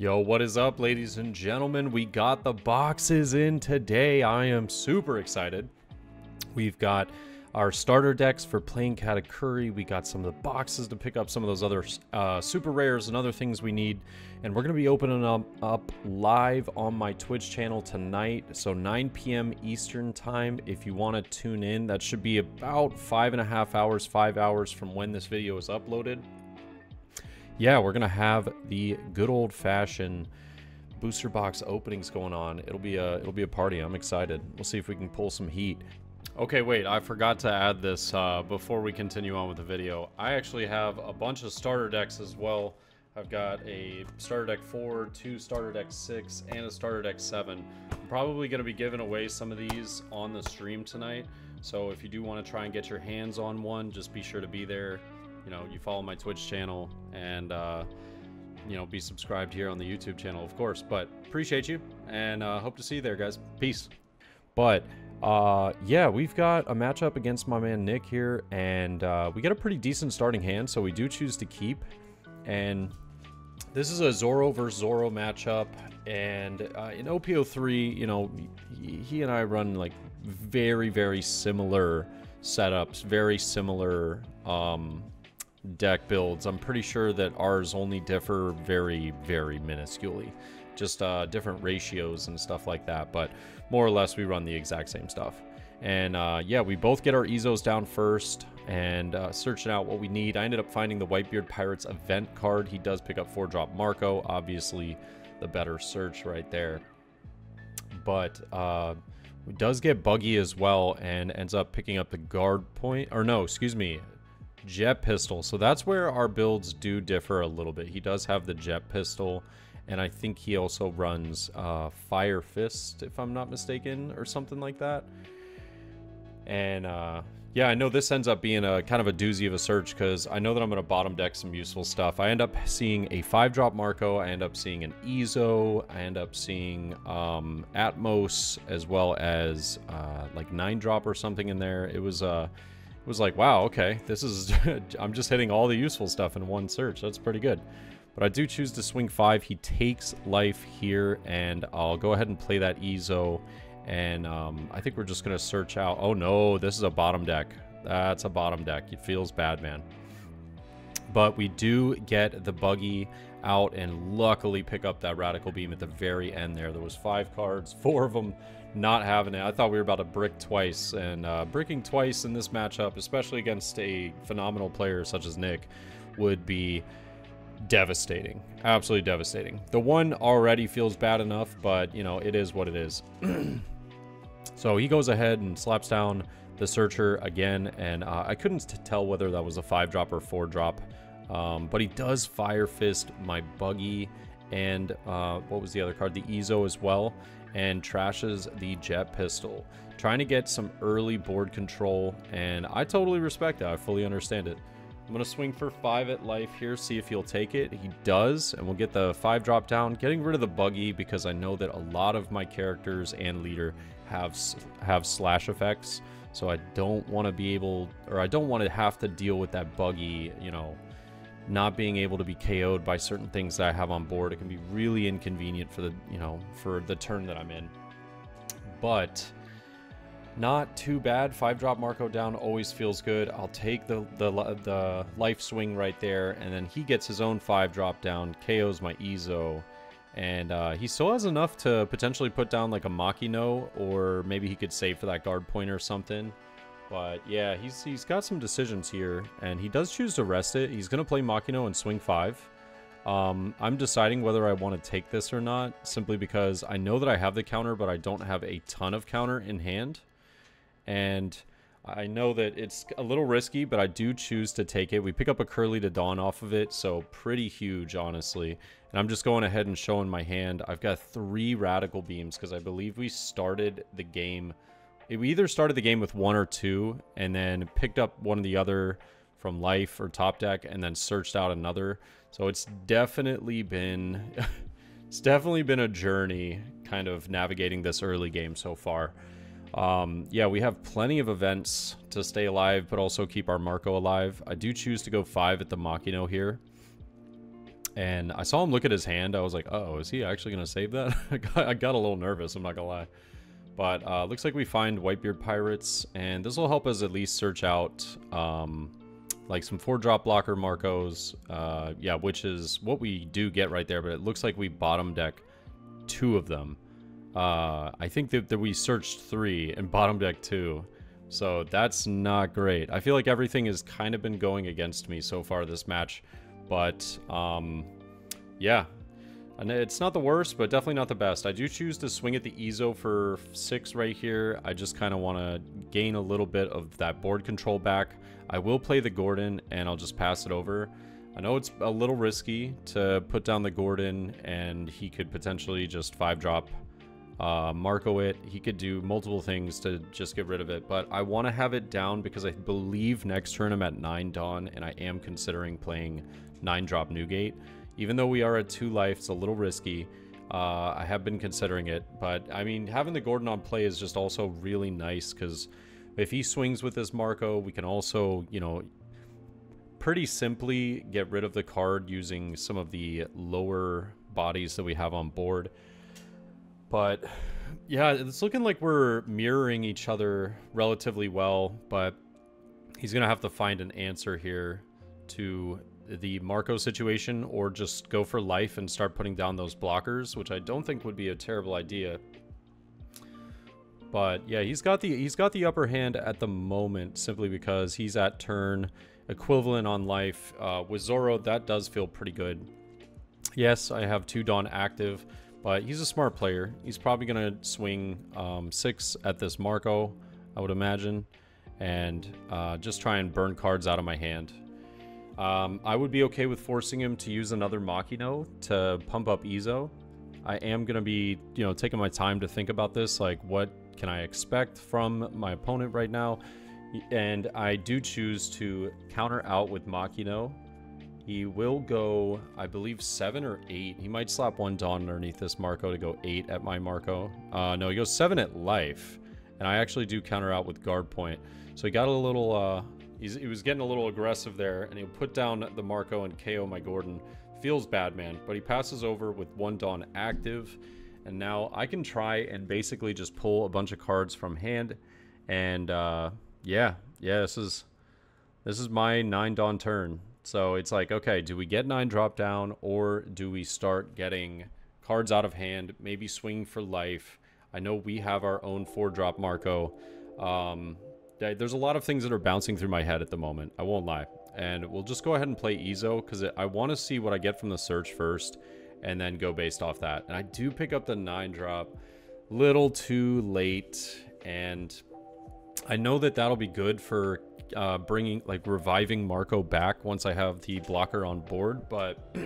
Yo, what is up, ladies and gentlemen? We got the boxes in today. I am super excited. We've got our starter decks for playing Katakuri. We got some of the boxes to pick up some of those other super rares and other things we need. And we're going to be opening up live on my Twitch channel tonight. So 9 p.m. Eastern time. If you want to tune in, that should be about 5.5 hours, 5 hours from when this video is uploaded. Yeah, we're gonna have the good old-fashioned booster box openings going on. It'll be a party. I'm excited. We'll see if we can pull some heat. Okay, wait, I forgot to add this before we continue on with the video. I actually have a bunch of starter decks as well. I've got a starter deck 4, 2 starter deck 6, and a starter deck 7. I'm probably gonna be giving away some of these on the stream tonight. So if you do want to try and get your hands on one, just be sure to be there. You know, you follow my Twitch channel and, you know, be subscribed here on the YouTube channel, of course. But appreciate you and hope to see you there, guys. Peace. But, yeah, we've got a matchup against my man Nick here, and we got a pretty decent starting hand, so we do choose to keep. And this is a Zoro versus Zoro matchup, and in OP03, you know, he and I run, like, very, very similar setups, very similar, deck builds. I'm pretty sure that ours only differ very, very minusculely. Just different ratios and stuff like that, but more or less we run the exact same stuff. And yeah, we both get our Ezos down first and searching out what we need. I ended up finding the Whitebeard Pirates event card. He does pick up 4-drop Marco, obviously the better search right there. But he does get Buggy as well and ends up picking up the guard point, or no, excuse me, jet pistol. So that's where our builds do differ a little bit. He does have the jet pistol, and I think he also runs Fire Fist, if I'm not mistaken, or something like that. And yeah, I know this ends up being a kind of a doozy of a search because I know that I'm going to bottom deck some useful stuff. I end up seeing a 5-drop Marco, I end up seeing an Ezo, I end up seeing Atmos, as well as like 9-drop or something in there. It was like, wow, okay, this is I'm just hitting all the useful stuff in one search. That's pretty good. But I do choose to swing 5. He takes life here, and I'll go ahead and play that Ezo. And I think we're just gonna search out. Oh no, this is a bottom deck. That's a bottom deck. It feels bad, man. But we do get the Buggy out and luckily pick up that Radical Beam at the very end there. There was 5 cards, 4 of them not having it. I thought we were about to brick twice, and bricking twice in this matchup, especially against a phenomenal player such as Nick, would be devastating. Absolutely devastating. The one already feels bad enough, but, you know, it is what it is. So he goes ahead and slaps down the Searcher again, and I couldn't tell whether that was a 5-drop or 4-drop, but he does Fire Fist my Buggy, and what was the other card? The Ezo as well, and trashes the jet pistol, trying to get some early board control, and I totally respect it. I fully understand it. I'm going to swing for 5 at life here, see if he'll take it. He does, and we'll get the 5-drop down, getting rid of the Buggy because I know that a lot of my characters and leader have slash effects, so I don't want to be able, or I don't want to have to deal with that Buggy, you know, not being able to be KO'd by certain things that I have on board. It can be really inconvenient for the, you know, for the turn that I'm in. But not too bad. 5-drop Marco down always feels good. I'll take the life swing right there, and then he gets his own 5-drop down, KOs my Ezo, and he still has enough to potentially put down like a Makino, or maybe he could save for that guard point or something. But yeah, he's got some decisions here, and he does choose to rest it. He's going to play Makino and swing 5. I'm deciding whether I want to take this or not, simply because I know that I have the counter, but I don't have a ton of counter in hand. And I know that it's a little risky, but I do choose to take it. We pick up a Curly to Dawn off of it, so pretty huge, honestly. And I'm just going ahead and showing my hand. I've got 3 Radical Beams, because I believe we started the game... We either started the game with 1 or 2, and then picked up one of the other from life or top deck, and then searched out another. So it's definitely been... it's definitely been a journey, kind of navigating this early game so far. Yeah, we have plenty of events to stay alive, but also keep our Marco alive. I do choose to go 5 at the Makino here. And I saw him look at his hand. I was like, uh oh, is he actually going to save that? I got a little nervous, I'm not going to lie. But looks like we find Whitebeard Pirates, and this will help us at least search out like some 4-drop blocker Marcos. Yeah, which is what we do get right there, but it looks like we bottom deck 2 of them. I think that we searched 3 and bottom deck 2. So that's not great. I feel like everything has kind of been going against me so far this match. But, yeah. And it's not the worst, but definitely not the best. I do choose to swing at the Ezo for 6 right here. I just kind of want to gain a little bit of that board control back. I will play the Gordon, and I'll just pass it over. I know it's a little risky to put down the Gordon, and he could potentially just 5-drop Marco it. He could do multiple things to just get rid of it, but I want to have it down because I believe next turn I'm at 9 Dawn, and I am considering playing 9-drop Newgate. Even though we are at 2 life, it's a little risky. I have been considering it, but I mean, having the Gordon on play is just also really nice because if he swings with this Marco, we can also, you know, pretty simply get rid of the card using some of the lower bodies that we have on board. But yeah, it's looking like we're mirroring each other relatively well, but he's going to have to find an answer here to the Marco situation, or just go for life and start putting down those blockers, which I don't think would be a terrible idea. But yeah, he's got the upper hand at the moment, simply because he's at turn equivalent on life. With Zoro, that does feel pretty good. Yes, I have 2 Dawn active, but he's a smart player. He's probably gonna swing 6 at this Marco, I would imagine, and just try and burn cards out of my hand. I would be okay with forcing him to use another Machino to pump up Ezo. I am going to be, you know, taking my time to think about this, like what can I expect from my opponent right now. And I do choose to counter out with Machino. He will go, I believe, 7 or 8. He might slap 1 Dawn underneath this Marco to go 8 at my Marco. No, he goes 7 at life. And I actually do counter out with guard point. So he got a little... He was getting a little aggressive there, and he'll put down the Marco and KO my Gordon. Feels bad, man. But he passes over with 1 Dawn active. And now I can try and basically just pull a bunch of cards from hand. And, yeah, this is my 9 Dawn turn. So it's like, okay, do we get 9 drop down, or do we start getting cards out of hand, maybe swing for life? I know we have our own 4-drop Marco. There's a lot of things that are bouncing through my head at the moment, I won't lie. And we'll just go ahead and play Ezo, because I want to see what I get from the search first, and then go based off that. And I do pick up the 9-drop, little too late, and I know that that'll be good for bringing, like, reviving Marco back once I have the blocker on board, but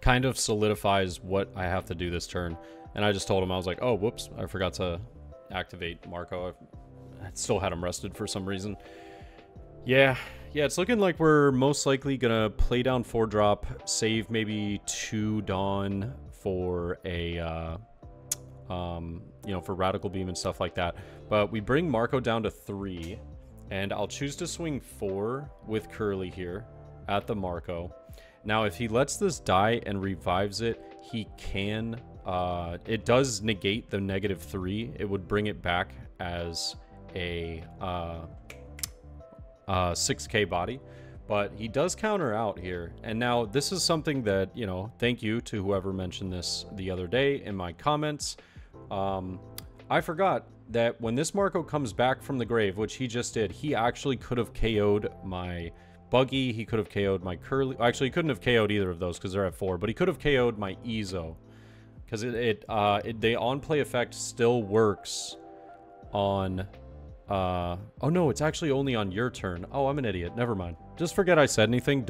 kind of solidifies what I have to do this turn. And I just told him, I was like, oh, whoops, I forgot to activate Marco. I still had him rested for some reason. Yeah, it's looking like we're most likely gonna play down 4-drop, save maybe 2 Dawn for a, you know, for Radical Beam and stuff like that. But we bring Marco down to 3, and I'll choose to swing 4 with Curly here at the Marco. Now, if he lets this die and revives it, he can, it does negate the -3. It would bring it back as a 6k body, but he does counter out here. And now this is something that, you know, thank you to whoever mentioned this the other day in my comments. I forgot that when this Marco comes back from the grave, which he just did, he actually could have KO'd my Buggy, he could have KO'd my Curly. Actually, he couldn't have KO'd either of those because they're at 4, but he could have KO'd my Ezo, because the on-play effect still works on... oh no, it's actually only on your turn. Oh, I'm an idiot. Never mind. Just forget I said anything.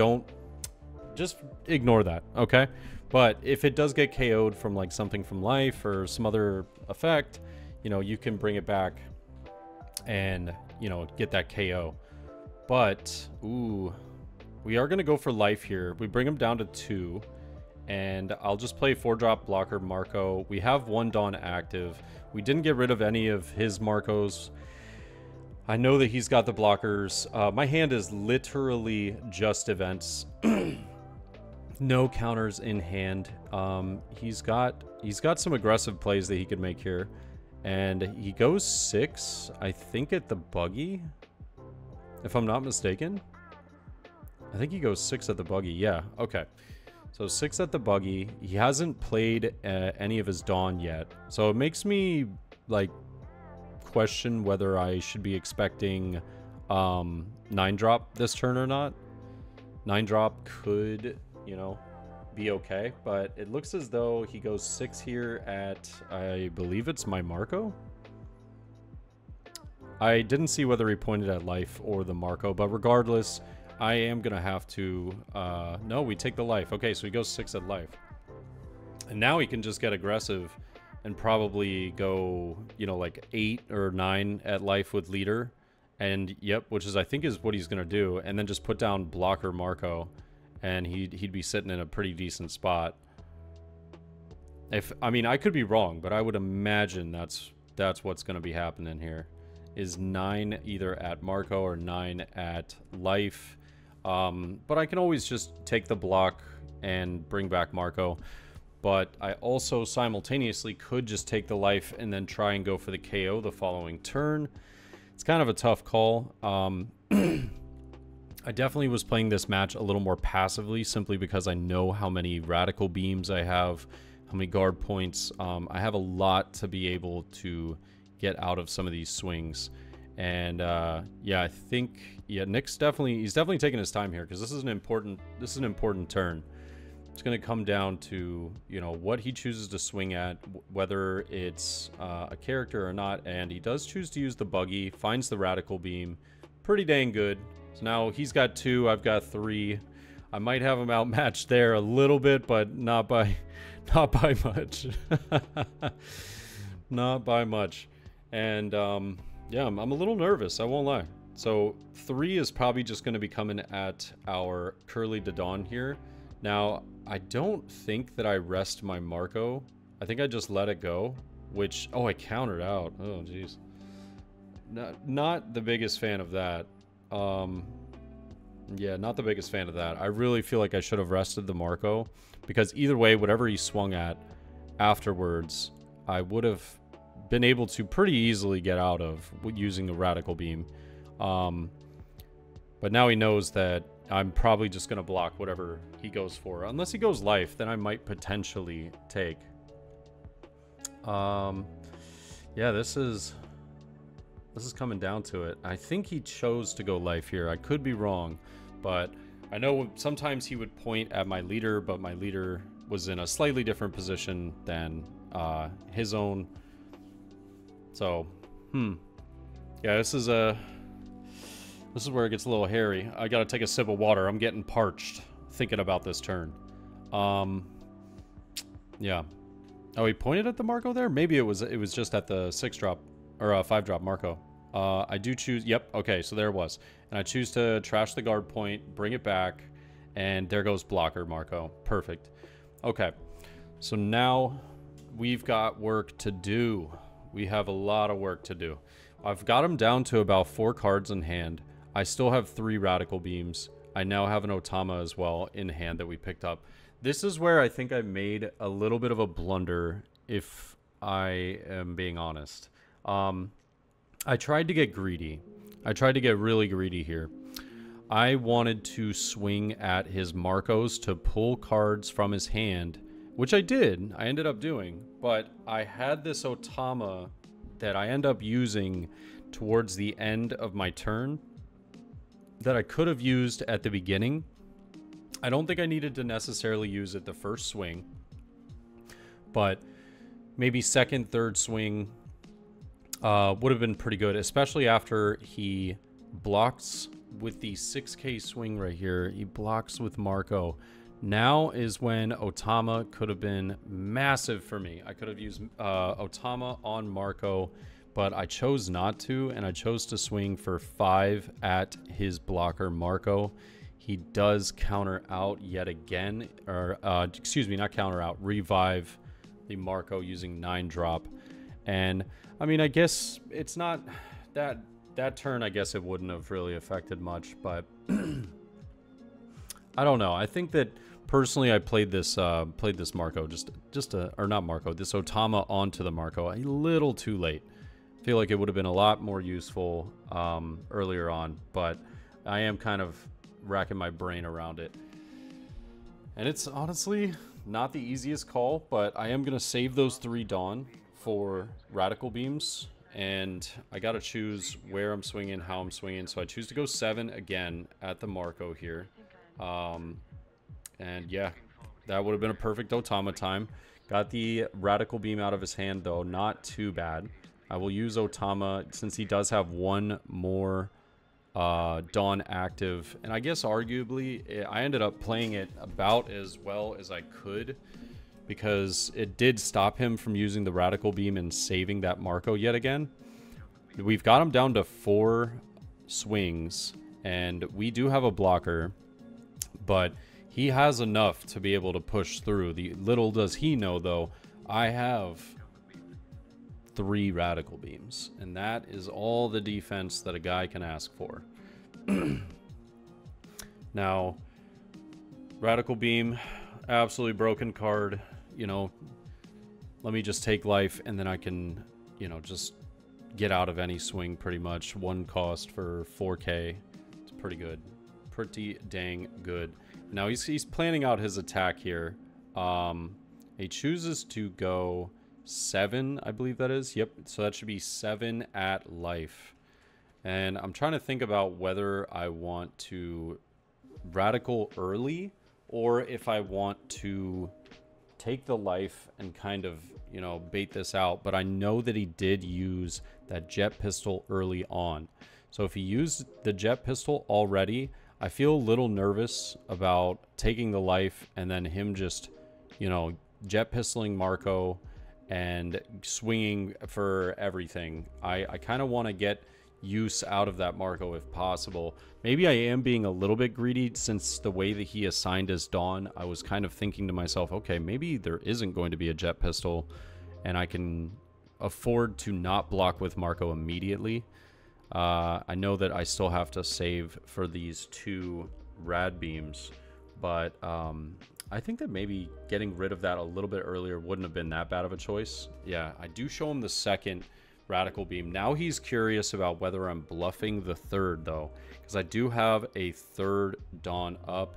Just ignore that, okay? But if it does get KO'd from, like, something from life or some other effect, you know, you can bring it back and, you know, get that KO. But, ooh, we are going to go for life here. We bring him down to 2, and I'll just play 4-drop blocker Marco. We have 1 Dawn active. We didn't get rid of any of his Marcos. I know that he's got the blockers. My hand is literally just events. No counters in hand. He's got some aggressive plays that he could make here. And he goes 6, I think, at the buggy. If I'm not mistaken. I think he goes 6 at the buggy. Yeah, okay. So 6 at the buggy. He hasn't played any of his Dawn yet. So it makes me, like, question whether I should be expecting 9-drop this turn or not. 9-drop could, you know, be okay. But it looks as though he goes 6 here at, I believe it's my Marco. I didn't see whether he pointed at life or the Marco, but regardless, I am going to have to... no, we take the life. Okay, so he goes 6 at life. And now he can just get aggressive and probably go, you know, like 8 or 9 at life with leader. And, yep, which is, I think, is what he's going to do. And then just put down blocker Marco. And he'd be sitting in a pretty decent spot. I mean, I could be wrong, but I would imagine that's what's going to be happening here. Is 9 either at Marco or 9 at life. But I can always just take the block and bring back Marco. But I also simultaneously could just take the life and then try and go for the KO the following turn. It's kind of a tough call. I definitely was playing this match a little more passively simply because I know how many radical beams I have, how many guard points. I have a lot to be able to get out of some of these swings. And yeah, I think Nick's he's definitely taking his time here because this is an important turn. It's going to come down to, you know, what he chooses to swing at, whether it's a character or not. And he does choose to use the buggy, finds the radical beam, pretty dang good. So now he's got 2, I've got 3. I might have him outmatched there a little bit, but not by much. Not by much. And yeah, I'm a little nervous, I won't lie. So 3 is probably just going to be coming at our Curly de Dawn here. Now, I don't think that I rest my Marco. I think I just let it go, which... Oh, I countered out. Oh, jeez. Not the biggest fan of that. Yeah, not the biggest fan of that. I really feel like I should have rested the Marco, because either way, whatever he swung at afterwards, I would have been able to pretty easily get out of using the radical beam. But now he knows that I'm probably just going to block whatever he goes for. Unless he goes life, then I might potentially take. Yeah, this is coming down to it. I think he chose to go life here. I could be wrong, but I know sometimes he would point at my leader, but my leader was in a slightly different position than his own. So, yeah, this is where it gets a little hairy. I gotta take a sip of water. I'm getting parched thinking about this turn. Yeah. Oh, he pointed at the Marco there? Maybe it was just at the 6-drop or 5-drop Marco. I do choose. Yep. Okay, so there it was. And I choose to trash the guard point, bring it back, and there goes blocker Marco. Perfect. Okay. So now we've got work to do. We have a lot of work to do. I've got him down to about 4 cards in hand. I still have 3 radical beams. I now have an Otama as well in hand that we picked up. This is where I think I made a little bit of a blunder, if I am being honest. I tried to get greedy. I tried to get really greedy here. I wanted to swing at his Marcos to pull cards from his hand, which I did. I ended up doing. But I had this Otama that I end up using towards the end of my turn that I could have used at the beginning. I don't think I needed to necessarily use it the first swing, but maybe second, third swing would have been pretty good, especially after he blocks with the 6K swing right here. He blocks with Marco. Now is when Otama could have been massive for me. I could have used Otama on Marco, but I chose not to, and I chose to swing for 5 at his blocker Marco. He does counter out yet again, or excuse me, not counter out, revive the Marco using 9-drop. And I mean, I guess it's not that turn, I guess it wouldn't have really affected much, but I don't know. I think that Personally, I played this Marco, or not Marco, this Otama onto the Marco a little too late. I feel like it would have been a lot more useful earlier on, but I am kind of racking my brain around it. And it's honestly not the easiest call, but I am going to save those 3 Dawn for Radical Beams, and I got to choose where I'm swinging, how I'm swinging, so I choose to go 7 again at the Marco here. And yeah, that would have been a perfect Otama time. Got the Radical Beam out of his hand, though. Not too bad. I will use Otama since he does have 1 more Dawn active. And I guess arguably, I ended up playing it about as well as I could, because it did stop him from using the Radical Beam and saving that Marco yet again. We've got him down to 4 swings, and we do have a blocker, but he has enough to be able to push through. The little does he know, though, I have 3 Radical Beams, and that is all the defense that a guy can ask for. Now, Radical Beam, absolutely broken card. You know, let me just take life, and then I can, you know, just get out of any swing pretty much. 1 cost for 4k. It's pretty good. Pretty dang good. Now he's planning out his attack here. He chooses to go 7, I believe that is. Yep, so that should be 7 at life. And I'm trying to think about whether I want to Radical early, or if I want to take the life and kind of, you know, bait this out. But I know that he did use that jet pistol early on. So if he used the jet pistol already, I feel a little nervous about taking the life and then him just, you know, jet pistoling Marco and swinging for everything. I kind of want to get use out of that Marco if possible. Maybe I am being a little bit greedy since the way that he assigned his Dawn. I was kind of thinking to myself, okay, maybe there isn't going to be a jet pistol and I can afford to not block with Marco immediately. I know that I still have to save for these 2 rad beams, but I think that maybe getting rid of that a little bit earlier wouldn't have been that bad of a choice. Yeah, I do show him the 2nd Radical Beam. Now he's curious about whether I'm bluffing the 3rd, though, because I do have a 3rd Dawn up.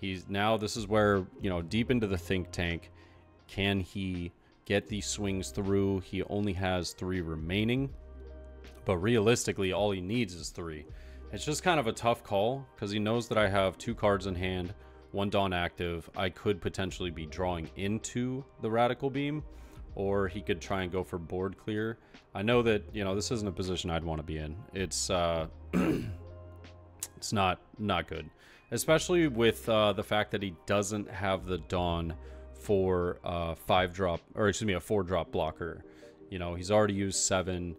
He's now, this is where, you know, deep into the think tank, can he get these swings through? He only has 3 remaining, but realistically, all he needs is 3. It's just kind of a tough call because he knows that I have 2 cards in hand, 1 Dawn active. I could potentially be drawing into the Radical Beam, or he could try and go for board clear. I know that, you know, this isn't a position I'd want to be in. It's it's not good, especially with the fact that he doesn't have the Dawn for 5-drop, or excuse me, a 4-drop blocker. You know, he's already used 7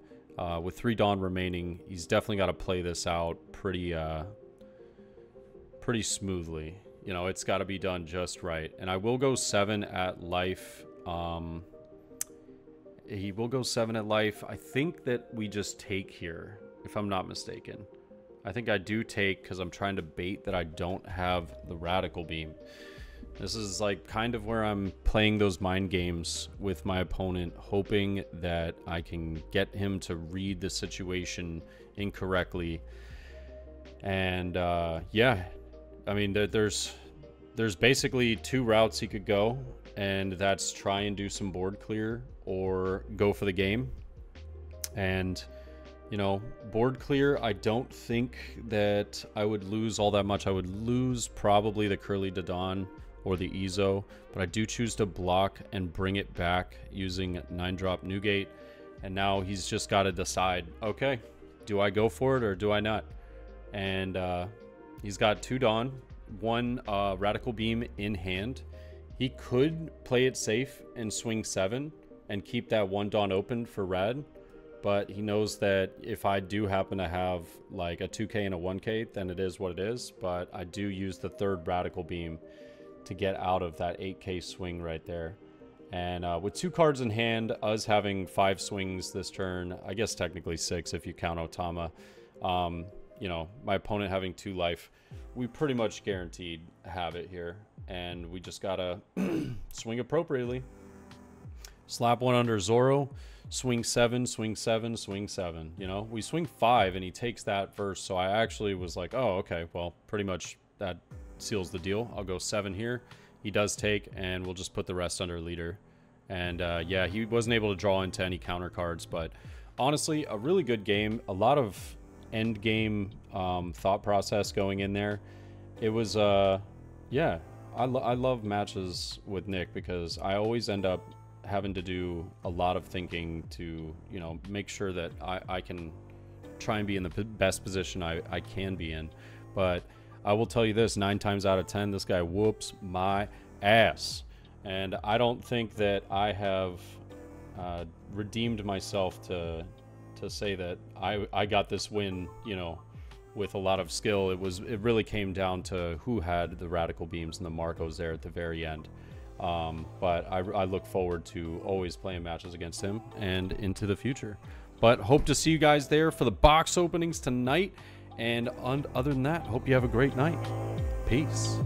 with 3 Dawn remaining. He's definitely got to play this out pretty smoothly. You know, it's got to be done just right. And I will go 7 at life. He will go 7 at life. I think that we just take here, if I'm not mistaken. I think I do take because I'm trying to bait that I don't have the Radical Beam. This is like kind of where I'm playing those mind games with my opponent, hoping that I can get him to read the situation incorrectly. And yeah, I mean, there's basically 2 routes he could go, and that's try and do some board clear or go for the game. And, you know, board clear, I don't think that I would lose all that much. I would lose probably the Curly Dodon or the Ezo, but I do choose to block and bring it back using 9-drop Newgate. And now he's just got to decide, okay, do I go for it or do I not? And he's got 2 Dawn, 1 Radical Beam in hand. He could play it safe and swing 7 and keep that 1 Dawn open for Rad, but he knows that if I do happen to have like a 2k and a 1k, then it is what it is. But I do use the 3rd Radical Beam to get out of that 8k swing right there. And with 2 cards in hand, us having 5 swings this turn, I guess technically 6 if you count Otama, you you know, my opponent having 2 life, we pretty much guaranteed have it here. And we just gotta swing appropriately. Slap 1 under Zoro, swing 7, swing 7, swing 7. You know, we swing 5 and he takes that first. So I actually was like, oh, okay, well, pretty much that seals the deal. I'll go 7 here. He does take, and we'll just put the rest under leader. And yeah, he wasn't able to draw into any counter cards, but honestly, a really good game. A lot of end game thought process going in there. It was, yeah, I love matches with Nick because I always end up having to do a lot of thinking to, you know, make sure that I can try and be in the best position I can be in. But I will tell you this, 9 times out of 10, this guy whoops my ass. And I don't think that I have redeemed myself to say that I got this win, you know, with a lot of skill. It really came down to who had the radical beams and the Marcos there at the very end. But I look forward to always playing matches against him and into the future. But hope to see you guys there for the box openings tonight. And other than that, hope you have a great night. Peace.